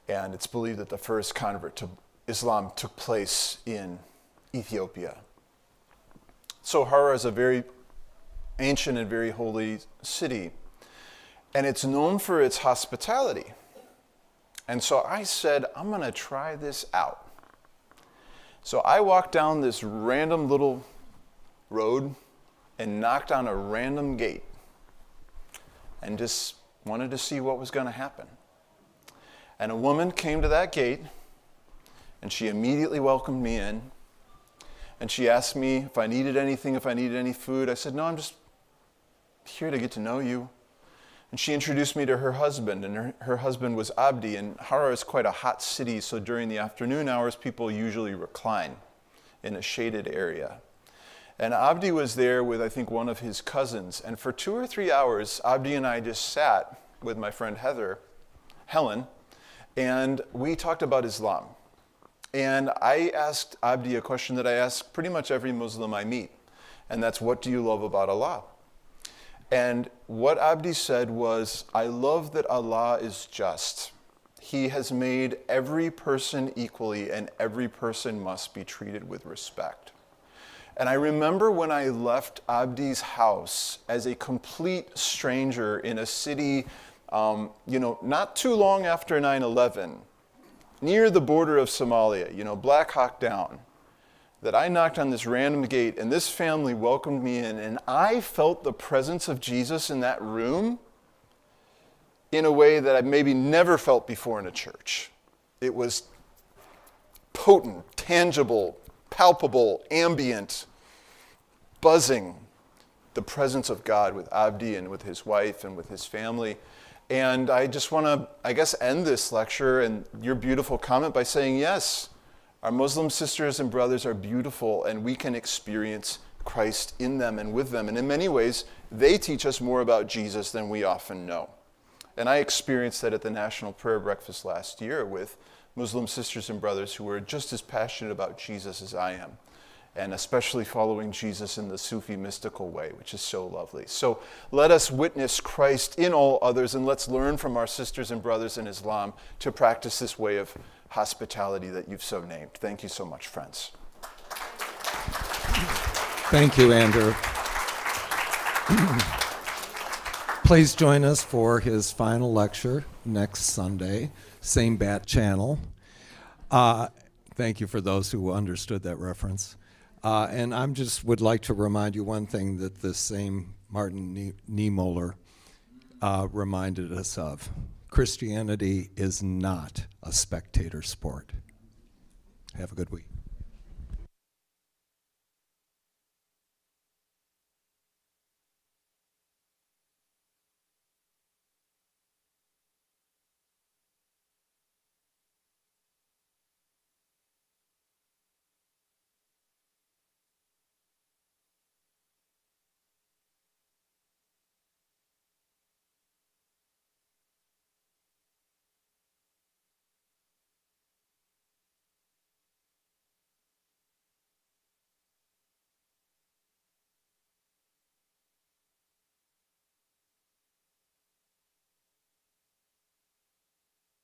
And it's believed that the first convert to Islam took place in Ethiopia. So Harar is a very ancient and very holy city. And it's known for its hospitality. And so I said, I'm going to try this out. So I walked down this random little road and knocked on a random gate and just wanted to see what was going to happen. And a woman came to that gate, and she immediately welcomed me in. And she asked me if I needed anything, if I needed any food. I said, no, I'm just here to get to know you. And she introduced me to her husband, and her husband was Abdi. And Harar is quite a hot city, so during the afternoon hours, people usually recline in a shaded area. And Abdi was there with, I think, one of his cousins. And for 2 or 3 hours, Abdi and I just sat with my friend Helen, and we talked about Islam. And I asked Abdi a question that I ask pretty much every Muslim I meet, and that's, what do you love about Allah? And what Abdi said was, I love that Allah is just. He has made every person equally, and every person must be treated with respect. And I remember when I left Abdi's house as a complete stranger in a city, not too long after 9/11, near the border of Somalia, Black Hawk Down, that I knocked on this random gate and this family welcomed me in, and I felt the presence of Jesus in that room in a way that I maybe never felt before in a church. It was potent, tangible, palpable, ambient, buzzing, the presence of God with Abdi and with his wife and with his family. And I just want to, end this lecture and your beautiful comment by saying, yes, our Muslim sisters and brothers are beautiful, and we can experience Christ in them and with them. And in many ways, they teach us more about Jesus than we often know. And I experienced that at the National Prayer Breakfast last year with Muslim sisters and brothers who were just as passionate about Jesus as I am, and especially following Jesus in the Sufi mystical way, which is so lovely. So let us witness Christ in all others, and let's learn from our sisters and brothers in Islam to practice this way of hospitality that you've so named. Thank you so much, friends. Thank you, Andrew. Please join us for his final lecture next Sunday, same bat channel. Thank you for those who understood that reference. And I just would like to remind you one thing that this same Martin Niemöller reminded us of. Christianity is not a spectator sport. Have a good week.